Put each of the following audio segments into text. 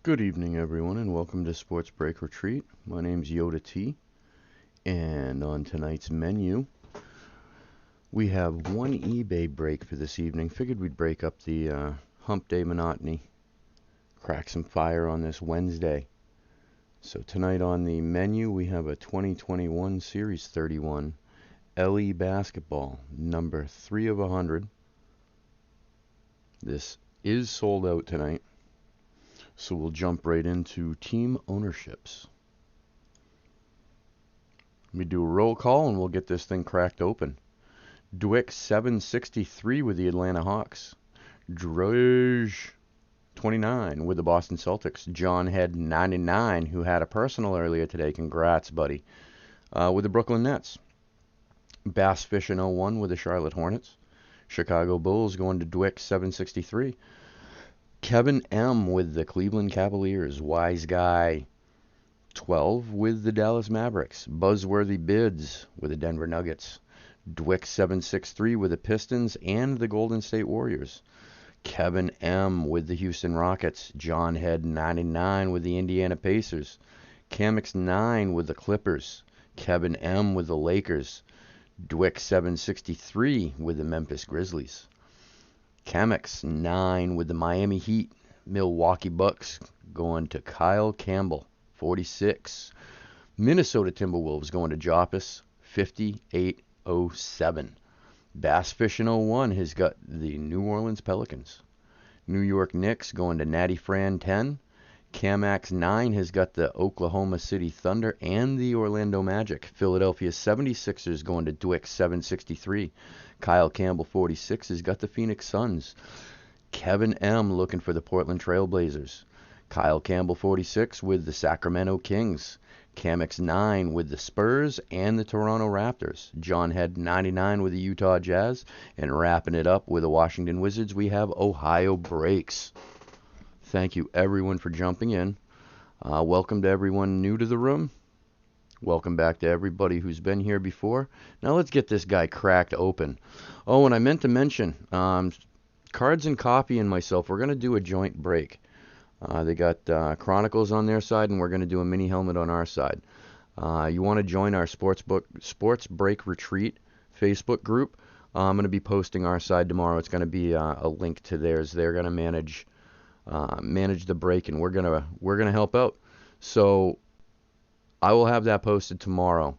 Good evening, everyone, and welcome to Sports Break Retreat. My name's Yoda T, and on tonight's menu, we have one eBay break for this evening. Figured we'd break up the Hump Day monotony, crack some fire on this Wednesday. So tonight on the menu, we have a 2021 Series 31 LE Basketball, number 3 of 100. This is sold out tonight. So we'll jump right into team ownerships. We do a roll call and we'll get this thing cracked open. Dwick 763 with the Atlanta Hawks. Drudge 29 with the Boston Celtics. John Head 99, who had a personal earlier today. Congrats, buddy. With the Brooklyn Nets. Bass Fishing 01 with the Charlotte Hornets. Chicago Bulls going to Dwick 763. Kevin M. with the Cleveland Cavaliers. Wise Guy 12 with the Dallas Mavericks. Buzzworthy Bids with the Denver Nuggets. Dwick 763 with the Pistons and the Golden State Warriors. Kevin M. with the Houston Rockets. John Head 99 with the Indiana Pacers. Camix 9 with the Clippers. Kevin M. with the Lakers. Dwick 763 with the Memphis Grizzlies. Camix 9 with the Miami Heat. Milwaukee Bucks going to Kyle Campbell, 46. Minnesota Timberwolves going to Joppis, 5807. Bass Fishing 01 has got the New Orleans Pelicans. New York Knicks going to Natty Fran 10. Camax 9 has got the Oklahoma City Thunder and the Orlando Magic. Philadelphia 76ers going to Dwick 763. Kyle Campbell 46 has got the Phoenix Suns. Kevin M looking for the Portland Trail Blazers. Kyle Campbell 46 with the Sacramento Kings. Camix 9 with the Spurs and the Toronto Raptors. John Head 99 with the Utah Jazz. And wrapping it up with the Washington Wizards, we have Ohio Breaks. Thank you, everyone, for jumping in. Welcome to everyone new to the room. Welcome back to everybody who's been here before. Now let's get this guy cracked open. Oh, and I meant to mention, Cards and Coffee and myself, we're going to do a joint break. They got Chronicles on their side, and we're going to do a mini helmet on our side. You want to join our Sports Break Retreat Facebook group? I'm going to be posting our side tomorrow. It's going to be a link to theirs. They're going to manage the break, and we're gonna help out. So I will have that posted tomorrow.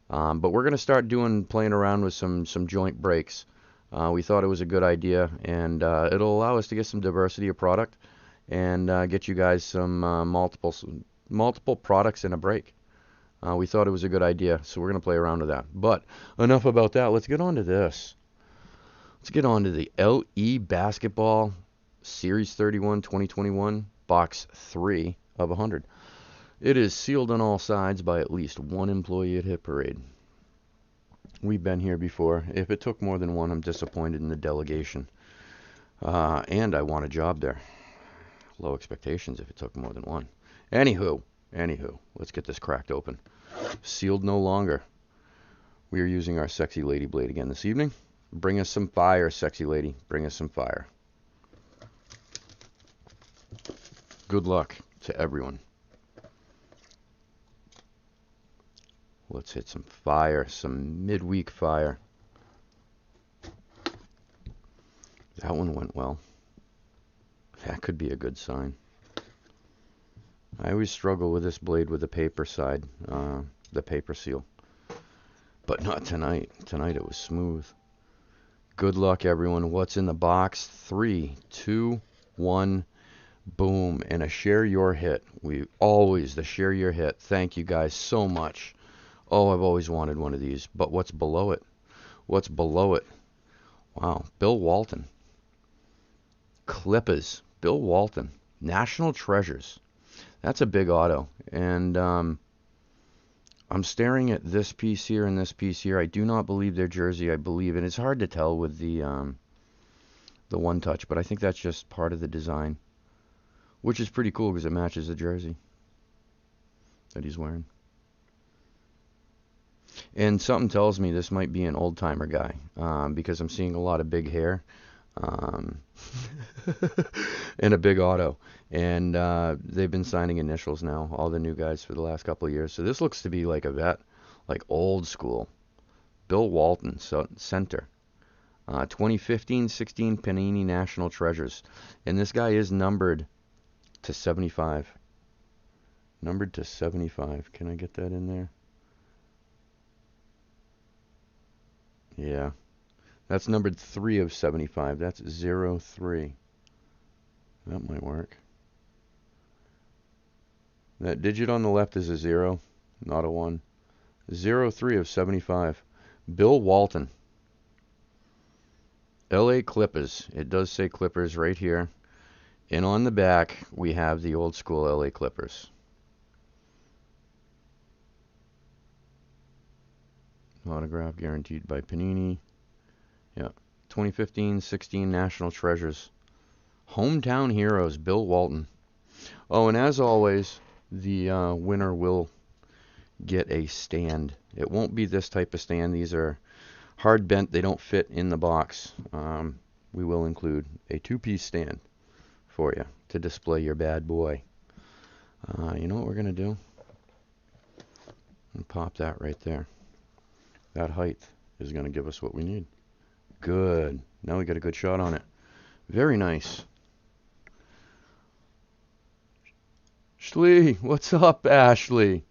But we're gonna start playing around with some joint breaks. We thought it was a good idea, and it'll allow us to get some diversity of product and get you guys some multiple products in a break. We thought it was a good idea, so we're gonna play around with that. But enough about that. Let's get on to this. Let's get on to the LE Basketball Series 31 2021, Box 3 of 100. It is sealed on all sides by at least one employee at Hit Parade. We've been here before. If it took more than one, I'm disappointed in the delegation. And I want a job there. Low expectations if it took more than one. Anywho, let's get this cracked open. Sealed no longer. We are using our Sexy Lady Blade again this evening. Bring us some fire, Sexy Lady. Bring us some fire. Good luck to everyone. Let's hit some fire, some midweek fire. That one went well. That could be a good sign. I always struggle with this blade with the paper side, the paper seal. But not tonight. Tonight it was smooth. Good luck, everyone. What's in the box? 3, 2, 1. Boom, and a share your hit. The share your hit. Thank you guys so much. Oh, I've always wanted one of these. But what's below it? What's below it? Wow, Bill Walton. Clippers. Bill Walton. National Treasures. That's a big auto. And I'm staring at this piece here and this piece here. I do not believe they're jersey. I believe, and it's hard to tell with the one touch, but I think that's just part of the design. Which is pretty cool because it matches the jersey that he's wearing. And something tells me this might be an old-timer guy because I'm seeing a lot of big hair. Um, in a big auto. And they've been signing initials now, all the new guys for the last couple of years. So this looks to be like a vet, like old school. Bill Walton, center. 2015-16 Panini National Treasures. And this guy is numbered to 75. Numbered to 75. Can I get that in there? Yeah. That's numbered 3 of 75. That's 03. That might work. That digit on the left is a 0, not a 1. 03 of 75. Bill Walton. LA Clippers. It does say Clippers right here. And on the back, we have the old school LA Clippers. Autograph guaranteed by Panini. Yeah. 2015-16 National Treasures. Hometown Heroes, Bill Walton. Oh, and as always, the winner will get a stand. It won't be this type of stand. These are hard bent. They don't fit in the box. We will include a 2-piece stand for you to display your bad boy. You know what we're going to do? And pop that right there. That height is going to give us what we need. Good. Now we got a good shot on it. Very nice. Ashley, what's up, Ashley?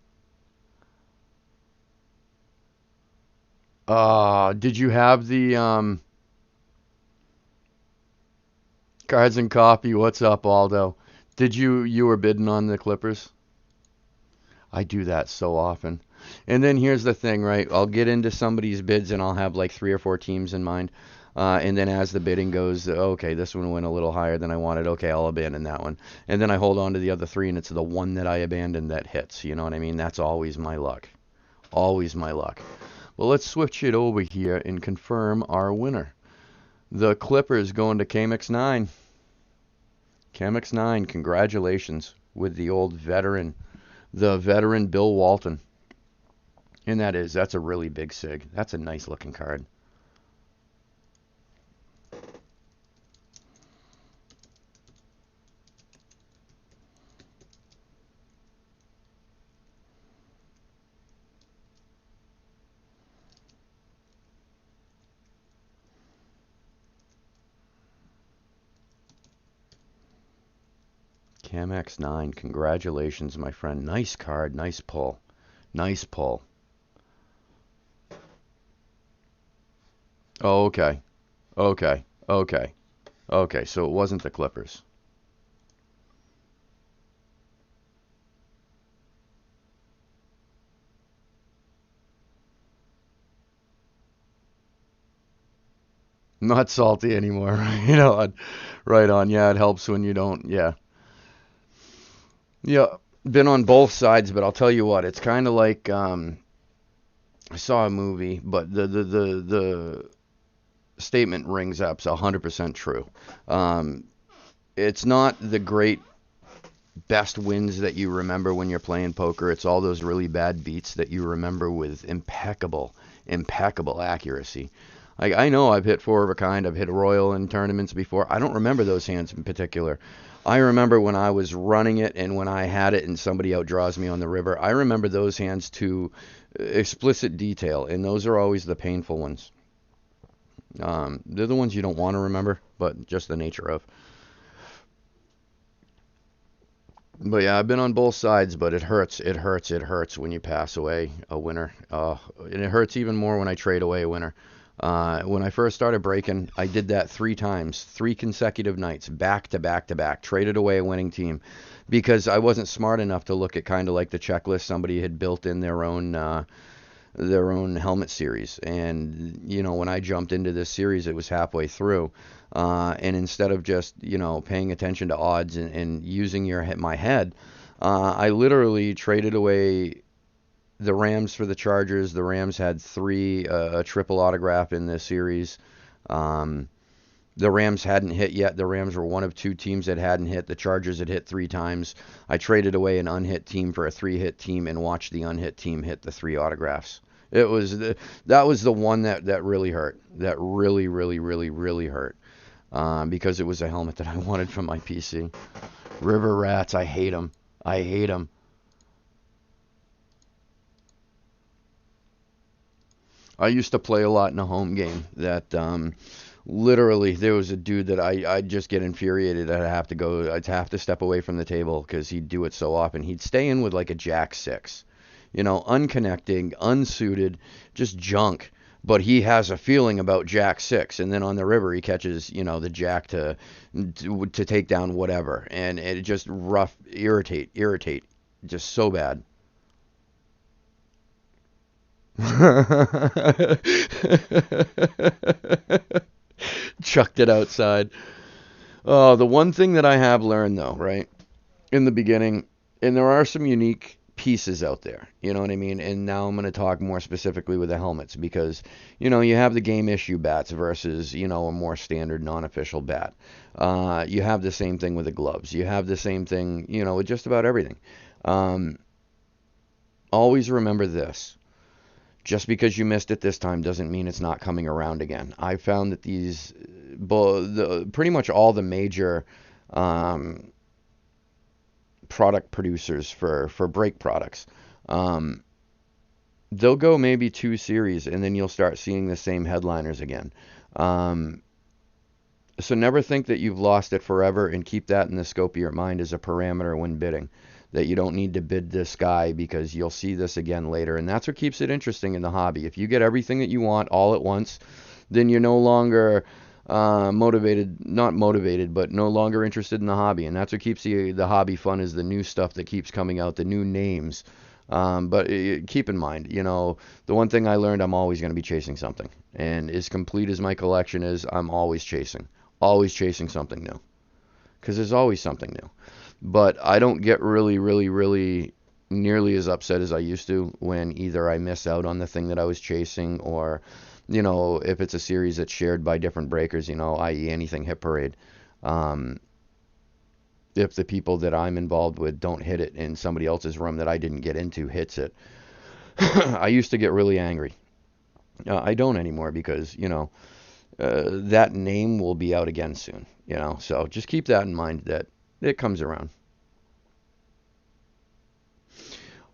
Did you have the cards and coffee? What's up, Aldo? Did you were bidding on the Clippers? I do that so often. And then here's the thing, right? I'll get into somebody's bids and I'll have like 3 or 4 teams in mind. And then as the bidding goes, okay, this one went a little higher than I wanted. Okay, I'll abandon that one. And then I hold on to the other 3 and it's the one that I abandoned that hits. You know what I mean? That's always my luck. Always my luck. Well, let's switch it over here and confirm our winner. The Clippers going to KMX9. KMX9, congratulations with the old veteran, the veteran Bill Walton. And that's a really big sig. That's a nice looking card. CamX9, congratulations, my friend. Nice card, nice pull. Nice pull. Oh, okay. Okay. Okay. Okay, so it wasn't the Clippers. Not salty anymore. You know, right on. Yeah, it helps when you don't. Yeah. Yeah, been on both sides, but I'll tell you what, it's kind of like I saw a movie, but the statement rings up, so 100% true. It's not the great best wins that you remember when you're playing poker. It's all those really bad beats that you remember with impeccable accuracy. Like, I know I've hit 4 of a kind. I've hit Royal in tournaments before. I don't remember those hands in particular. I remember when I was running it and when I had it and somebody outdraws me on the river. I remember those hands to explicit detail, and those are always the painful ones. They're the ones you don't want to remember, but just the nature of. But yeah, I've been on both sides, but it hurts. It hurts. It hurts when you pass away a winner. And it hurts even more when I trade away a winner. When I first started breaking, I did that 3 times, 3 consecutive nights, back to back to back, traded away a winning team because I wasn't smart enough to look at kind of like the checklist somebody had built in their own helmet series. And, you know, when I jumped into this series, it was halfway through. And instead of just, you know, paying attention to odds and using my head, I literally traded away the Rams for the Chargers. The Rams had 3, a triple autograph in this series. The Rams hadn't hit yet. The Rams were one of 2 teams that hadn't hit. The Chargers had hit 3 times. I traded away an unhit team for a 3-hit team and watched the unhit team hit the 3 autographs. That was the one that really hurt. That really hurt. because it was a helmet that I wanted from my PC. River rats, I hate them. I hate them. I used to play a lot in a home game that literally there was a dude that I'd just get infuriated. I'd have to step away from the table because he'd do it so often. He'd stay in with like a Jack 6, unconnecting, unsuited, just junk. But he has a feeling about Jack 6, and then on the river he catches, the Jack to take down whatever, and it just irritate, just so bad. Chucked it outside. Oh, the one thing that I have learned though, right, in the beginning, and there are some unique pieces out there, you know what I mean? And now I'm going to talk more specifically with the helmets because, you have the game issue bats versus, a more standard non-official bat. You have the same thing with the gloves. You have the same thing, with just about everything. Um, Always remember this. Just because you missed it this time doesn't mean it's not coming around again. I found that pretty much all the major um, product producers for brake products, um, they'll go maybe 2 series and then you'll start seeing the same headliners again. Um, so never think that you've lost it forever, and keep that in the scope of your mind as a parameter when bidding. That you don't need to bid this guy because you'll see this again later. And that's what keeps it interesting in the hobby. If you get everything that you want all at once, then you're no longer not motivated, but no longer interested in the hobby. And that's what keeps the hobby fun, is the new stuff that keeps coming out, the new names. But keep in mind, the one thing I learned, I'm always going to be chasing something. And as complete as my collection is, I'm always chasing something new. Because there's always something new. But I don't get really, really, really nearly as upset as I used to when either I miss out on the thing that I was chasing, or, if it's a series that's shared by different breakers, i.e. anything Hit Parade. Um, if the people that I'm involved with don't hit it and somebody else's room that I didn't get into hits it, I used to get really angry. I don't anymore because, that name will be out again soon, So just keep that in mind, that it comes around.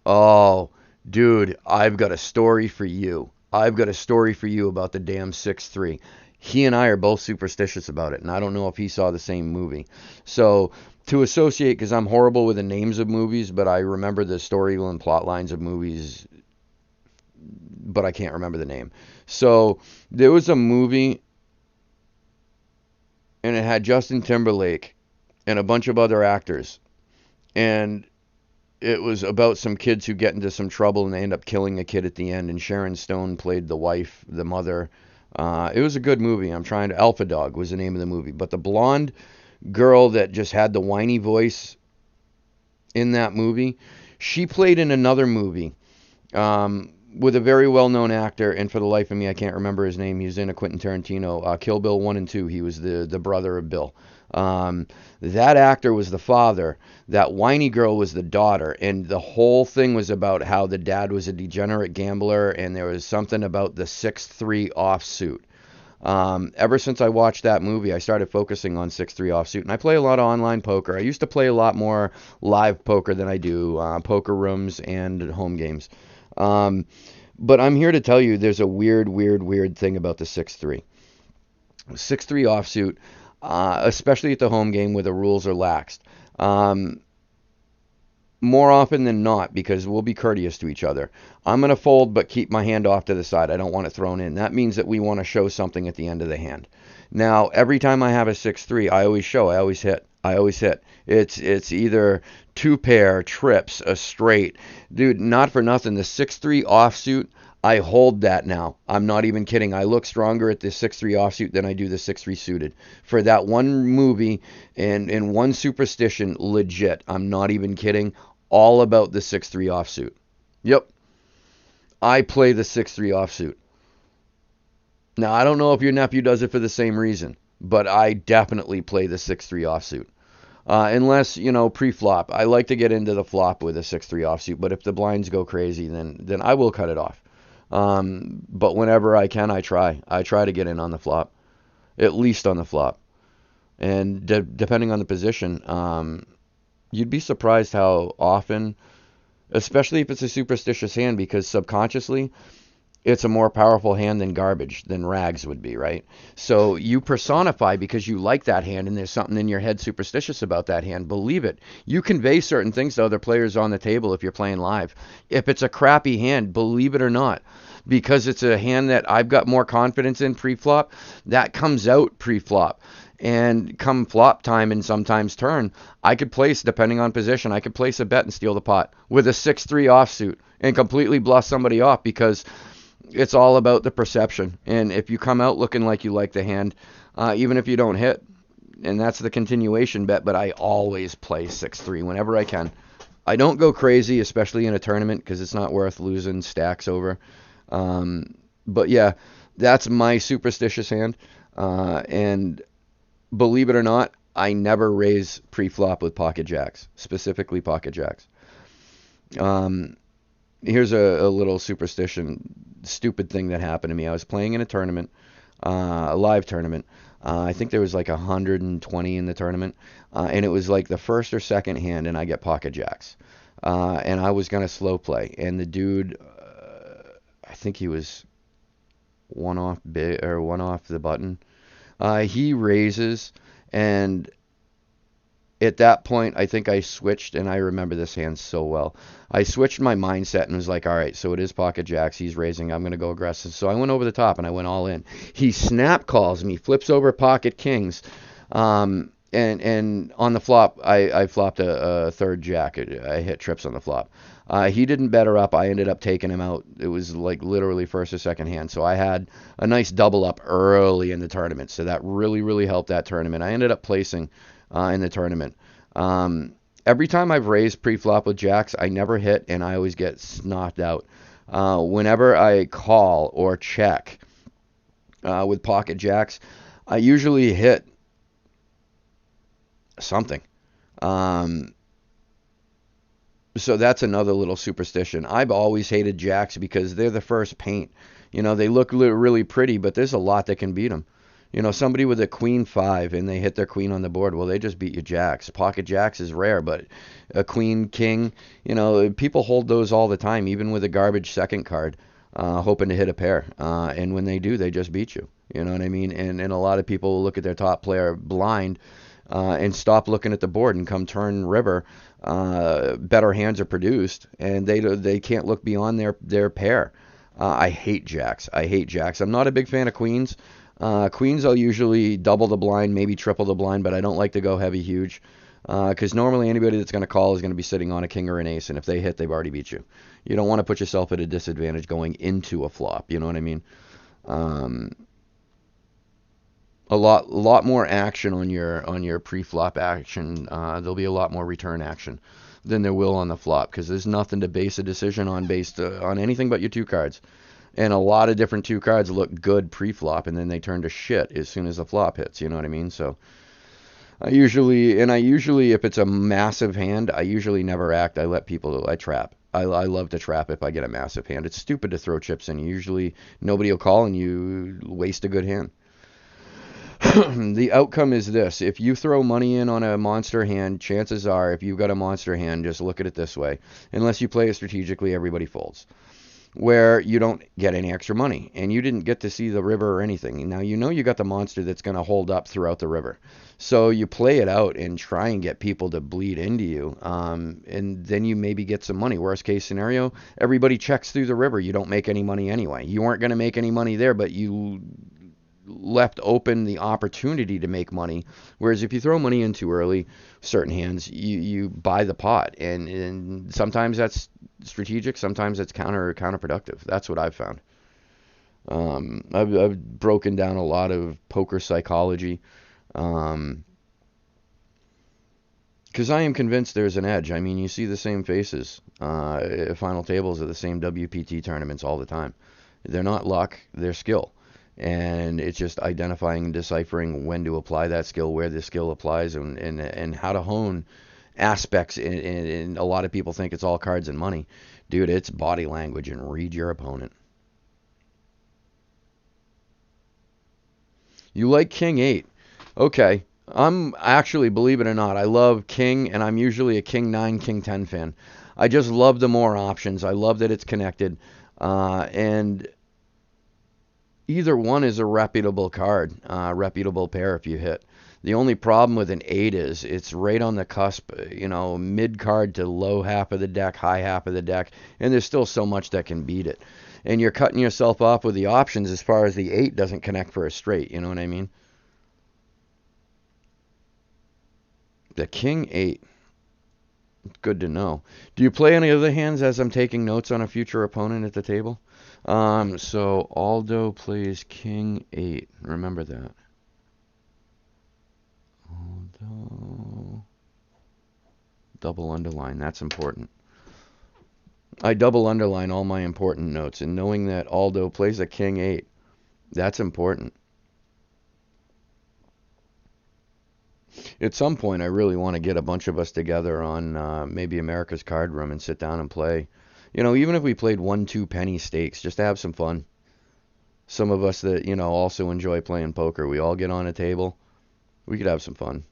Oh, dude, I've got a story for you. I've got a story for you about the damn 6'3". He and I are both superstitious about it, and I don't know if he saw the same movie. So, to associate, because I'm horrible with the names of movies, but I remember the story and plot lines of movies, but I can't remember the name. So, there was a movie, and it had Justin Timberlake and a bunch of other actors. And it was about some kids who get into some trouble and they end up killing a kid at the end. And Sharon Stone played the wife, the mother. It was a good movie. Alpha Dog was the name of the movie. But the blonde girl that just had the whiny voice in that movie, she played in another movie with a very well-known actor. And for the life of me, I can't remember his name. He was in a Quentin Tarantino, Kill Bill 1 and 2. He was the brother of Bill. That actor was the father. That whiny girl was the daughter. And the whole thing was about how the dad was a degenerate gambler, and there was something about the 6'3" offsuit. Ever since I watched that movie, I started focusing on 6'3" offsuit. And I play a lot of online poker. I used to play a lot more live poker than I do poker rooms and home games. But I'm here to tell you there's a weird thing about the 6'3". 6'3" offsuit. Especially at the home game where the rules are laxed. More often than not, because we'll be courteous to each other, I'm going to fold but keep my hand off to the side. I don't want it thrown in. That means that we want to show something at the end of the hand. Now, every time I have a 6'3", I always show. I always hit. It's either two pair, trips, a straight. Dude, not for nothing. The 6'3" offsuit, I hold that now. I'm not even kidding. I look stronger at the 6'3" offsuit than I do the 6'3" suited. For that one movie and one superstition, legit. I'm not even kidding. All about the 6'3" offsuit. Yep. I play the 6'3" offsuit. Now, I don't know if your nephew does it for the same reason, but I definitely play the 6'3" offsuit. Unless, pre-flop. I like to get into the flop with a 6'3" offsuit, but if the blinds go crazy, then I will cut it off. But whenever I can, I try. I try to get in on the flop. At least on the flop. And depending on the position, you'd be surprised how often, especially if it's a superstitious hand, because subconsciously it's a more powerful hand than garbage, than rags would be, right? So you personify because you like that hand and there's something in your head superstitious about that hand. Believe it. You convey certain things to other players on the table if you're playing live. If it's a crappy hand, believe it or not, because it's a hand that I've got more confidence in pre-flop, that comes out pre-flop. And come flop time and sometimes turn, I could place, depending on position, I could place a bet and steal the pot with a 6-3 offsuit and completely bluff somebody off because it's all about the perception. And if you come out looking like you like the hand, even if you don't hit, and that's the continuation bet, but I always play 6-3 whenever I can. I don't go crazy, especially in a tournament, because it's not worth losing stacks over. But yeah, that's my superstitious hand. And believe it or not, I never raise pre-flop with pocket jacks, specifically pocket jacks. Here's a little superstition, stupid thing that happened to me. I was playing in a tournament, a live tournament. I think there was like 120 in the tournament, and it was like the first or second hand, and I get pocket jacks. And I was gonna slow play, and the dude, I think he was one off bit or one off the button. He raises, and at that point, I think I switched, and I remember this hand so well. I switched my mindset and was like, all right, so it is pocket jacks. He's raising. I'm going to go aggressive. So I went over the top, and I went all in. He snap calls me, flips over pocket kings, and on the flop, I flopped a third jack. I hit trips on the flop. He didn't better up. I ended up taking him out. It was like literally first or second hand. So I had a nice double up early in the tournament. So that really, really helped that tournament. I ended up placing in the tournament. Every time I've raised pre-flop with jacks, I never hit, and I always get knocked out. Whenever I call or check with pocket jacks, I usually hit something. So that's another little superstition. I've always hated jacks because they're the first paint. You know, they look really pretty, but there's a lot that can beat them. You know, somebody with a queen 5 and they hit their queen on the board, well, they just beat you jacks. Pocket jacks is rare, but a queen king, you know, people hold those all the time, even with a garbage second card, hoping to hit a pair. And when they do, they just beat you. You know what I mean? And a lot of people look at their top player blind and stop looking at the board, and come turn river, better hands are produced, and they can't look beyond their pair. I hate jacks. I hate jacks. I'm not a big fan of queens. Queens, I'll usually double the blind, maybe triple the blind, but I don't like to go heavy huge. Because normally anybody that's going to call is going to be sitting on a king or an ace, and if they hit, they've already beat you. You don't want to put yourself at a disadvantage going into a flop. You know what I mean? A lot more action on your pre-flop action. There'll be a lot more return action than there will on the flop, because there's nothing to base a decision on based on anything but your two cards. And a lot of different two cards look good pre-flop, and then they turn to shit as soon as the flop hits. You know what I mean? So I usually, if it's a massive hand, I usually never act. I trap. I love to trap if I get a massive hand. It's stupid to throw chips in. Usually nobody will call, and you waste a good hand. The outcome is this. If you throw money in on a monster hand, chances are, if you've got a monster hand, just look at it this way. Unless you play it strategically, everybody folds. Where you don't get any extra money, and you didn't get to see the river or anything. Now you know you got the monster that's going to hold up throughout the river. So you play it out and try and get people to bleed into you, and then you maybe get some money. Worst case scenario, everybody checks through the river. You don't make any money anyway. You weren't going to make any money there, but you left open the opportunity to make money. Whereas if you throw money in too early, certain hands, you buy the pot, and sometimes that's strategic, sometimes it's counterproductive. That's what I've found. I've broken down a lot of poker psychology, because I am convinced there's an edge. I mean, you see the same faces final tables of the same WPT tournaments all the time. They're not luck, they're skill. And it's just identifying and deciphering when to apply that skill, where the skill applies, and how to hone aspects. And a lot of people think it's all cards and money. Dude, it's body language and read your opponent. You like King 8. Okay. I'm actually, believe it or not, I love King, and I'm usually a King 9, King 10 fan. I just love the more options. I love that it's connected. And either one is a reputable card, reputable pair if you hit. The only problem with an 8 is it's right on the cusp, mid card to low half of the deck, high half of the deck, and there's still so much that can beat it. And you're cutting yourself off with the options as far as the 8 doesn't connect for a straight, you know what I mean? The King 8. Good to know. Do you play any other hands as I'm taking notes on a future opponent at the table? So Aldo plays King 8. Remember that. Aldo. Double underline. That's important. I double underline all my important notes, and knowing that Aldo plays a King 8, that's important. At some point, I really want to get a bunch of us together on maybe America's Card Room and sit down and play. Even if we played 1-2 penny stakes, just to have some fun. Some of us that, also enjoy playing poker, we all get on a table. We could have some fun.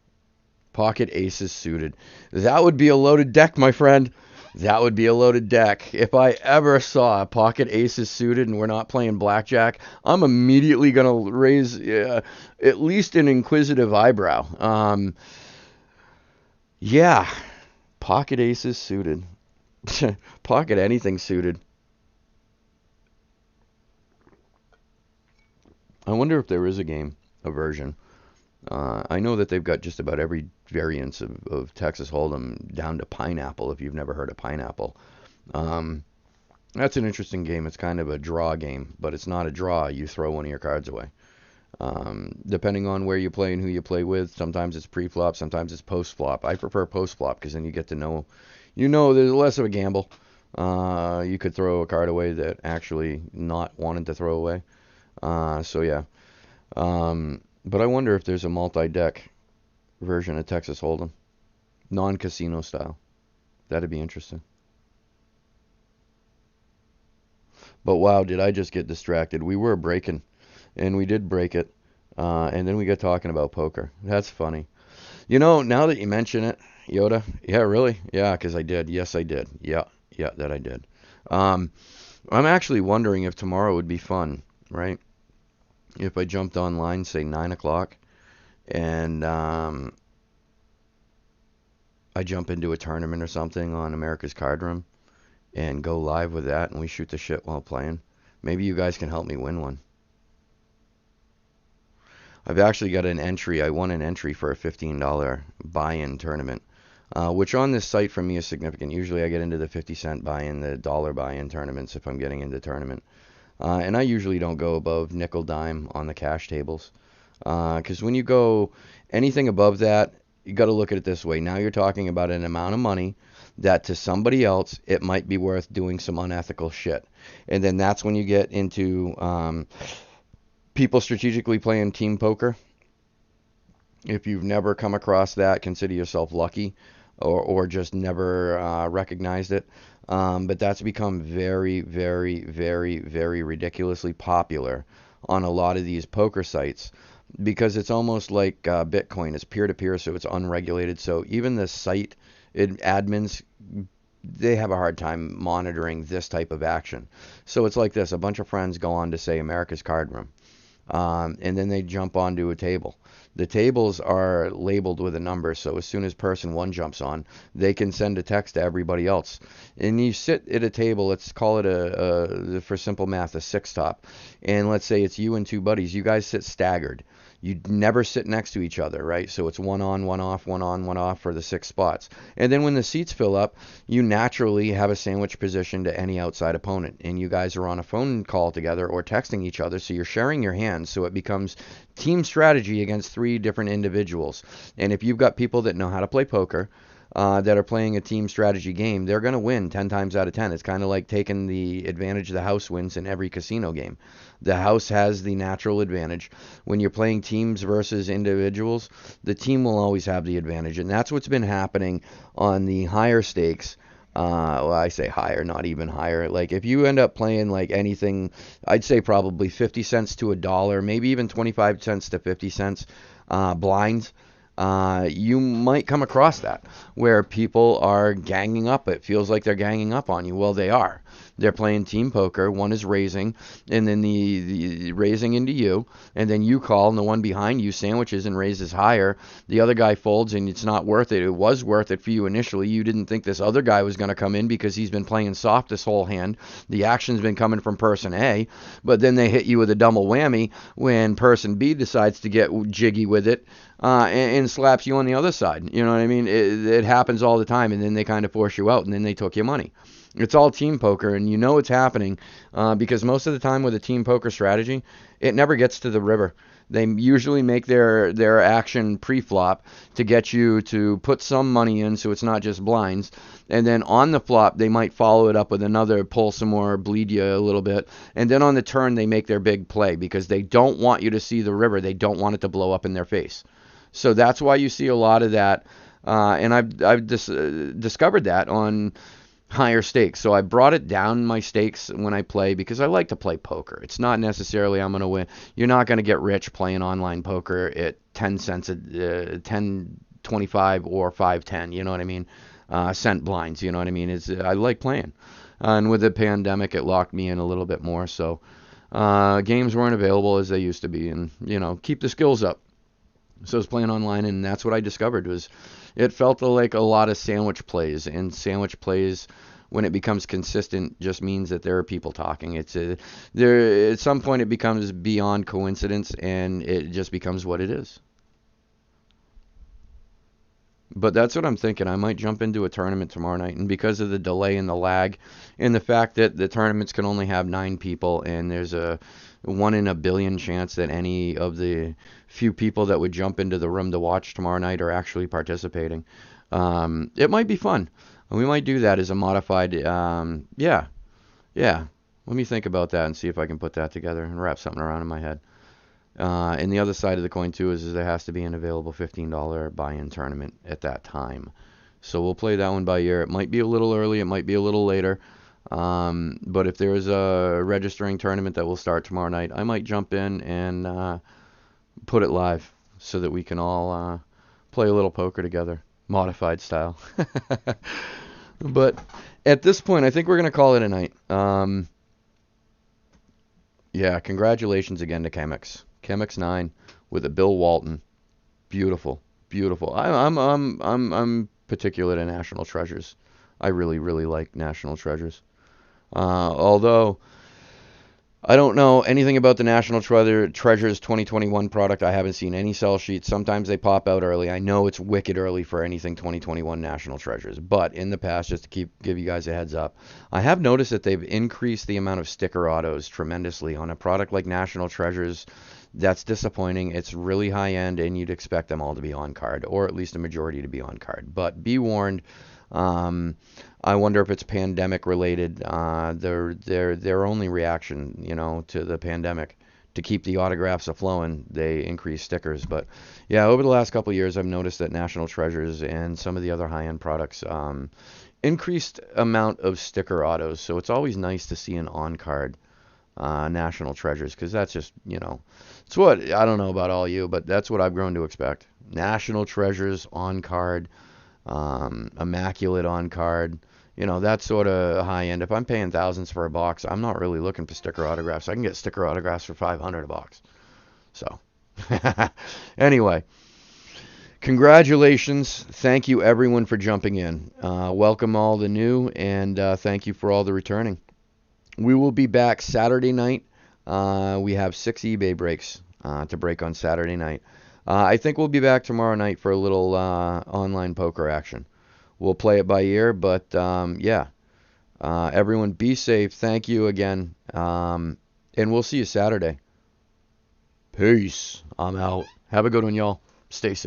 Pocket aces suited. That would be a loaded deck, my friend. That would be a loaded deck. If I ever saw pocket aces suited and we're not playing blackjack, I'm immediately going to raise at least an inquisitive eyebrow. Yeah, pocket aces suited. Pocket anything suited. I wonder if there is a version. I know that they've got just about every variance of Texas Hold'em down to Pineapple, if you've never heard of Pineapple. That's an interesting game. It's kind of a draw game, but it's not a draw. You throw one of your cards away. Depending on where you play and who you play with, sometimes it's pre-flop, sometimes it's post-flop. I prefer post-flop because then you get to know, there's less of a gamble. You could throw a card away that actually not wanting to throw away. So yeah. But I wonder if there's a multi-deck version of Texas Hold'em, non-casino style. That'd be interesting. But wow, did I just get distracted? We were breaking, and we did break it, and then we got talking about poker. That's funny. Now that you mention it, Yoda, yeah, really? Yeah, because I did. Yes, I did. Yeah, that I did. I'm actually wondering if tomorrow would be fun, right? If I jumped online, say 9 o'clock, and I jump into a tournament or something on America's Card Room and go live with that, and we shoot the shit while playing. Maybe you guys can help me win one. I've actually got an entry. I won an entry for a $15 buy-in tournament, which on this site for me is significant. Usually I get into the 50-cent buy-in, the dollar buy-in tournaments if I'm getting into tournament. And I usually don't go above nickel dime on the cash tables. Because when you go anything above that, you got to look at it this way. Now you're talking about an amount of money that to somebody else, it might be worth doing some unethical shit. And then that's when you get into people strategically playing team poker. If you've never come across that, consider yourself lucky or just never recognized it. But that's become very, very, very, very ridiculously popular on a lot of these poker sites because it's almost like Bitcoin. It's peer-to-peer, so it's unregulated. So even the site admins, they have a hard time monitoring this type of action. So it's like this. A bunch of friends go on to, say, America's Card Room, and then they jump onto a table. The tables are labeled with a number, so as soon as person 1 jumps on, they can send a text to everybody else. And you sit at a table, let's call it for simple math, a 6-top. And let's say it's you and 2 buddies. You guys sit staggered. You never sit next to each other, right? So it's 1 on, 1 off, 1 on, 1 off for the 6 spots. And then when the seats fill up, you naturally have a sandwich position to any outside opponent. And you guys are on a phone call together or texting each other, so you're sharing your hands, so it becomes team strategy against 3 different individuals. And if you've got people that know how to play poker, that are playing a team strategy game, they're going to win 10 times out of 10. It's kind of like taking the advantage the house wins in every casino game. The house has the natural advantage. When you're playing teams versus individuals, the team will always have the advantage. And that's what's been happening on the higher stakes. Well, I say higher, not even higher. Like if you end up playing like anything, I'd say probably 50 cents to $1, maybe even 25 cents to 50 cents blinds. you might come across that where people are ganging up. It feels like they're ganging up on you. Well, they are. They're playing team poker. One is raising, and then the raising into you, and then you call, and the one behind you sandwiches and raises higher. The other guy folds, and it's not worth it. It was worth it for you initially. You didn't think this other guy was going to come in because he's been playing soft this whole hand. The action's been coming from person A, but then they hit you with a double whammy when person B decides to get jiggy with it. And slaps you on the other side. You know what I mean? It happens all the time, and then they kind of force you out, and then they took your money. It's all team poker, and you know it's happening because most of the time with a team poker strategy, it never gets to the river. They usually make their action pre-flop to get you to put some money in so it's not just blinds. And then on the flop, they might follow it up with another, pull some more, bleed you a little bit. And then on the turn, they make their big play because they don't want you to see the river. They don't want it to blow up in their face. So that's why you see a lot of that. And I've discovered that on higher stakes. So I brought it down my stakes when I play because I like to play poker. It's not necessarily I'm going to win. You're not going to get rich playing online poker at 10 cents, 10.25 or 5.10. You know what I mean? Cent blinds. You know what I mean? I like playing. And with the pandemic, it locked me in a little bit more. So games weren't available as they used to be. And, keep the skills up. So I was playing online, and that's what I discovered was it felt like a lot of sandwich plays, and sandwich plays, when it becomes consistent, just means that there are people talking. There at some point it becomes beyond coincidence, and it just becomes what it is. But that's what I'm thinking. I might jump into a tournament tomorrow night, and because of the delay and the lag, and the fact that the tournaments can only have 9 people, and there's a 1 in a billion chance that any of the few people that would jump into the room to watch tomorrow night are actually participating. It might be fun. We might do that as a modified, yeah. Let me think about that and see if I can put that together and wrap something around in my head. And the other side of the coin, too, is there has to be an available $15 buy-in tournament at that time. So we'll play that one by ear. It might be a little early. It might be a little later. But if there is a registering tournament that will start tomorrow night, I might jump in and put it live so that we can all play a little poker together, modified style. But at this point, I think we're going to call it a night. Yeah, congratulations again to Chemex. Chemex 9 with a Bill Walton. Beautiful, beautiful. I'm particular to National Treasures. I really, really like National Treasures. Although I don't know anything about the National Treasures 2021 product. I haven't seen any sell sheets. Sometimes they pop out early. I know it's wicked early for anything 2021 National Treasures. But in the past, just to give you guys a heads up, I have noticed that they've increased the amount of sticker autos tremendously on a product like National Treasures. That's disappointing. It's really high end, and you'd expect them all to be on card, or at least a majority to be on card. But be warned. I wonder if it's pandemic related. Their only reaction, to the pandemic, to keep the autographs a-flowing, they increase stickers. But yeah, over the last couple of years, I've noticed that National Treasures and some of the other high-end products increased amount of sticker autos. So it's always nice to see an on-card National Treasures, because that's just, it's what, I don't know about all you, but that's what I've grown to expect. National Treasures on-card. Immaculate on card, that sort of high end. If I'm paying thousands for a box, I'm not really looking for sticker autographs. I can get sticker autographs for $500 a box. So, anyway, congratulations. Thank you everyone for jumping in. Welcome all the new, and thank you for all the returning. We will be back Saturday night. We have 6 eBay breaks to break on Saturday night. I think we'll be back tomorrow night for a little online poker action. We'll play it by ear, but yeah. Everyone be safe. Thank you again. And we'll see you Saturday. Peace. I'm out. Have a good one, y'all. Stay safe.